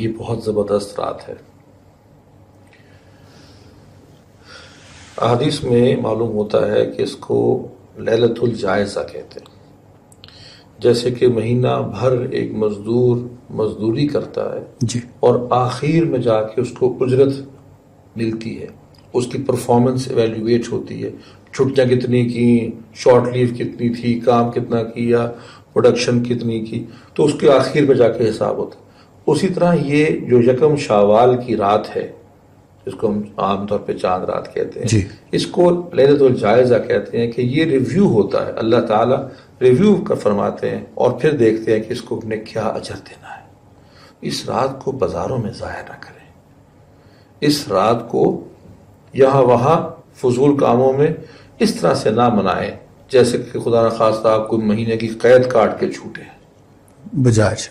یہ بہت زبردست رات ہے۔ احادیث میں معلوم ہوتا ہے کہ اس کو لیلۃ الجائزہ کہتے ہیں۔ جیسے کہ مہینہ بھر ایک مزدور مزدوری کرتا ہے جی، اور آخر میں جا کے اس کو اجرت ملتی ہے، اس کی پرفارمنس ایویلیویٹ ہوتی ہے، چھٹیاں کتنی کی، شارٹ لیو کتنی تھی، کام کتنا کیا، پروڈکشن کتنی کی، تو اس کے آخر میں جا کے حساب ہوتا ہے۔ اسی طرح یہ جو یکم شوال کی رات ہے، جس کو ہم عام طور پہ چاند رات کہتے ہیں، جی، اس کو لیلۃ الجائزہ کہتے ہیں کہ یہ ریویو ہوتا ہے، اللہ تعالیٰ ریویو کا فرماتے ہیں اور پھر دیکھتے ہیں کہ اس کو نے کیا اجر دینا ہے۔ اس رات کو بازاروں میں ضائع نہ کریں، اس رات کو یہاں وہاں فضول کاموں میں اس طرح سے نہ منائیں جیسے کہ خدا نخواستہ آپ کو مہینے کی قید کاٹ کے چھوٹے، بجاج،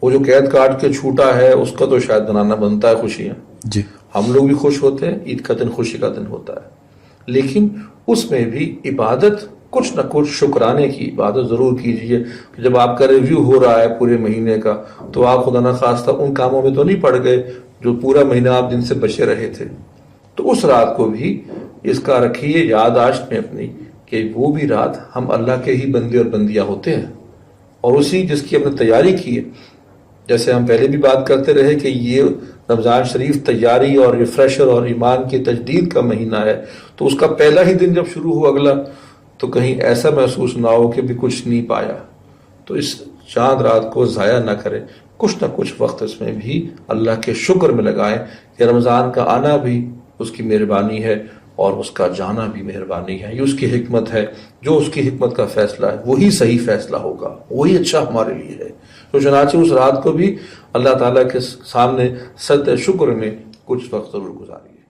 وہ جو قید کاٹ کے چھوٹا ہے اس کا تو شاید بنانا بنتا ہے خوشیاں، جی، ہم لوگ بھی خوش ہوتے ہیں، عید کا دن خوشی کا دن ہوتا ہے، لیکن اس میں بھی عبادت کچھ نہ کچھ شکرانے کی عبادت ضرور کیجئے کہ جب آپ کا ریویو ہو رہا ہے پورے مہینے کا تو آپ خدا نخواستہ ان کاموں میں تو نہیں پڑ گئے جو پورا مہینہ آپ جن سے بچے رہے تھے۔ تو اس رات کو بھی اس کا رکھیے یادداشت میں اپنی کہ وہ بھی رات ہم اللہ کے ہی بندے اور بندیاں ہوتے ہیں، اور اسی جس کی ہم نے تیاری کی ہے۔ جیسے ہم پہلے بھی بات کرتے رہے کہ یہ رمضان شریف تیاری اور ریفریشر اور ایمان کی تجدید کا مہینہ ہے، تو اس کا پہلا ہی دن جب شروع ہو اگلا تو کہیں ایسا محسوس نہ ہو کہ بھی کچھ نہیں پایا۔ تو اس چاند رات کو ضائع نہ کریں، کچھ نہ کچھ وقت اس میں بھی اللہ کے شکر میں لگائیں کہ رمضان کا آنا بھی اس کی مہربانی ہے اور اس کا جانا بھی مہربانی ہے، یہ اس کی حکمت ہے۔ جو اس کی حکمت کا فیصلہ ہے وہی صحیح فیصلہ ہوگا، وہی اچھا ہمارے لیے ہے۔ تو چنانچہ اس رات کو بھی اللہ تعالیٰ کے سامنے سجدہ شکر میں کچھ وقت ضرور گزاریے۔